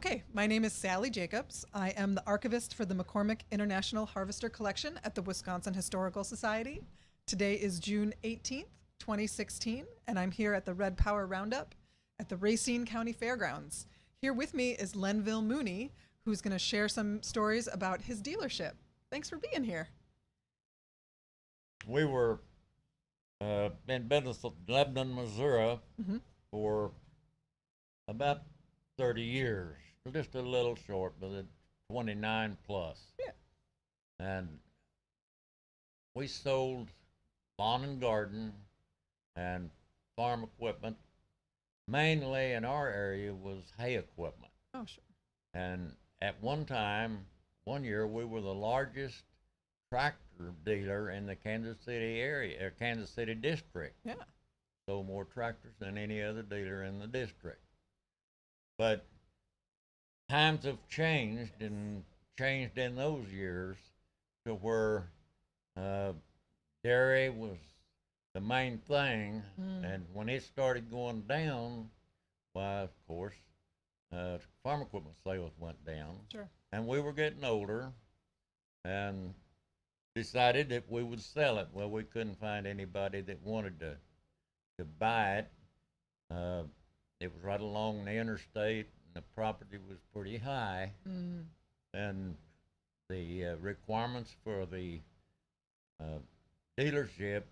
Okay, my name is Sally Jacobs. I am the archivist for the McCormick International Harvester Collection at the Wisconsin Historical Society. Today is June 18th, 2016, and I'm here at the Red Power Roundup at the Racine County Fairgrounds. Here with me is Lenvil Mooney, who's going to share some stories about his dealership. Thanks for being here. We were in business of Lebanon, Missouri for about 30 years, just a little short, but 29 plus. Yeah. And we sold lawn and garden and farm equipment. Mainly in our area was hay equipment. Oh, sure. And at one time, one year, we were the largest tractor dealer in the Kansas City area, or Kansas City district. Yeah. Sold more tractors than any other dealer in the district. But times have changed and changed in those years to where dairy was the main thing. And when it started going down, why, of course, farm equipment sales went down. Sure. And we were getting older and decided that we would sell it. Well, we couldn't find anybody that wanted to buy it. It was right along the interstate, and the property was pretty high. And the requirements for the dealership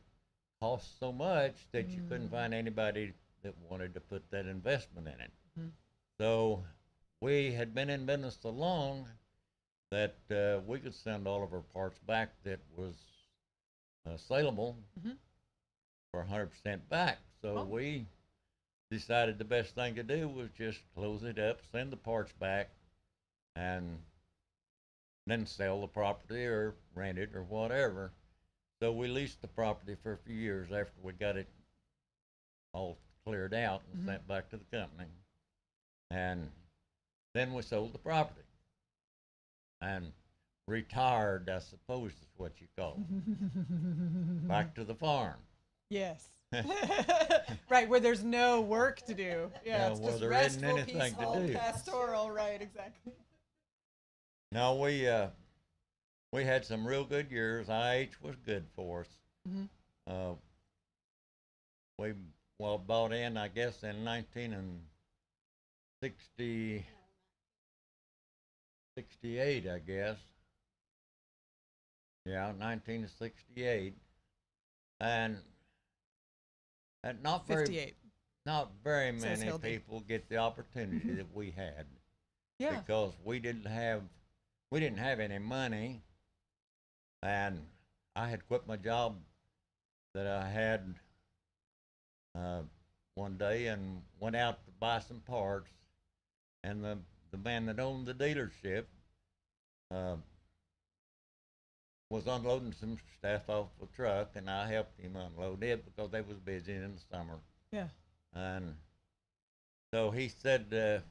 cost so much that you couldn't find anybody that wanted to put that investment in it. So we had been in business so long that we could send all of our parts back that was saleable for 100% back. So we decided the best thing to do was just close it up, send the parts back, and then sell the property or rent it or whatever. So we leased the property for a few years after we got it all cleared out and sent back to the company. And then we sold the property and retired, I suppose is what you call it, back to the farm. Yes. Right, where there's no work to do. Yeah, it's well, just there isn't restful, anything to peaceful, do. pastoral. Right, exactly. No, we had some real good years. IH was good for us. We bought in, I guess, in 1968, I guess. Yeah, 1968, and not very 58. not very Says many Hilda. people get the opportunity that we had. Yeah. Because we didn't have any money, and I had quit my job that I had one day and went out to buy some parts, and the man that owned the dealership was unloading some stuff off the truck, and I helped him unload it because they was busy in the summer. Yeah. And so he said,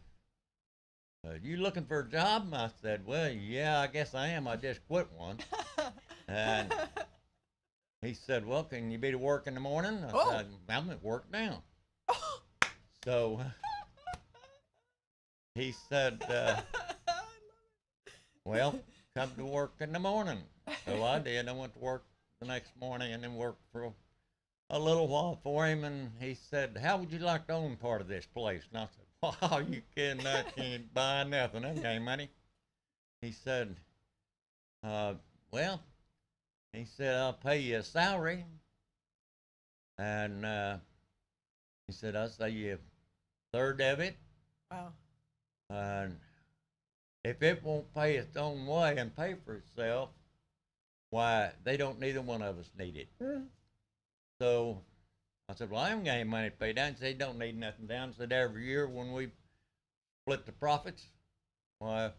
you looking for a job? And I said, well, yeah, I guess I am. I just quit one. And he said, well, can you be to work in the morning? I said, I'm at work now. So he said, well, come to work in the morning. So I did. I went to work the next morning and then worked for a little while for him. And he said, how would you like to own part of this place? And I said, wow, you kidding? I can't buy nothing. That ain't money. He said, well, he said, I'll pay you a salary. And he said, I'll say you a third of it. Wow. And if it won't pay its own way and pay for itself, why, they don't, neither one of us need it. So I said, well, I haven't got any money to pay down. He said, he don't need nothing down. He said, every year when we split the profits, why,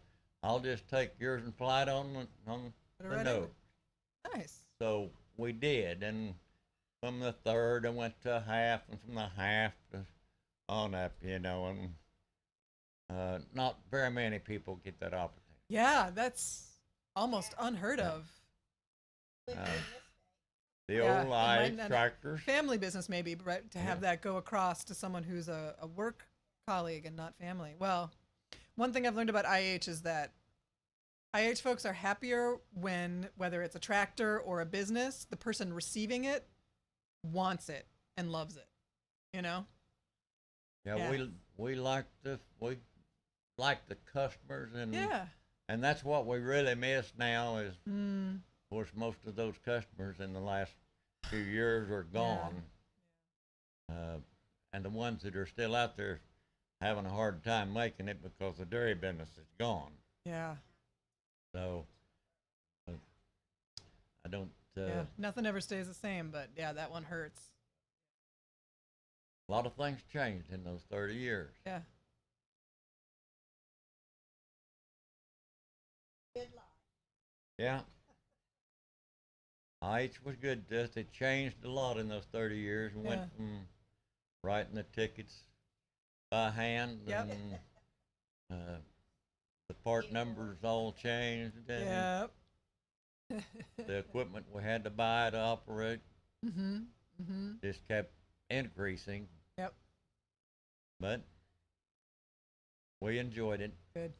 I'll just take yours and apply it on the note. Nice. So we did, and from the third, I went to a half, and from the half to on up, and not very many people get that opportunity. Yeah, that's almost unheard of. The Yeah, old it might IH not- tractors. Family business maybe, but to have that go across to someone who's a work colleague and not family. Well, One thing I've learned about IH is that IH folks are happier when, whether it's a tractor or a business, the person receiving it wants it and loves it. You know? Yeah, Yeah. we like the customers, Yeah. and that's what we really miss now is, Mm, of course, most of those customers in the last few years are gone. And the ones that are still out there having a hard time making it because the dairy business is gone. yeah. So uh, I don't. Yeah. Nothing ever stays the same, but yeah, that one hurts. A lot of things changed in those 30 years. Yeah. Yeah. IH was good to us. It changed a lot in those 30 years. We Yeah. went from writing the tickets by hand, Yep. and the part numbers all changed, and Yep. the equipment we had to buy to operate Mm-hmm. Mm-hmm. just kept increasing. Yep. But we enjoyed it. Good.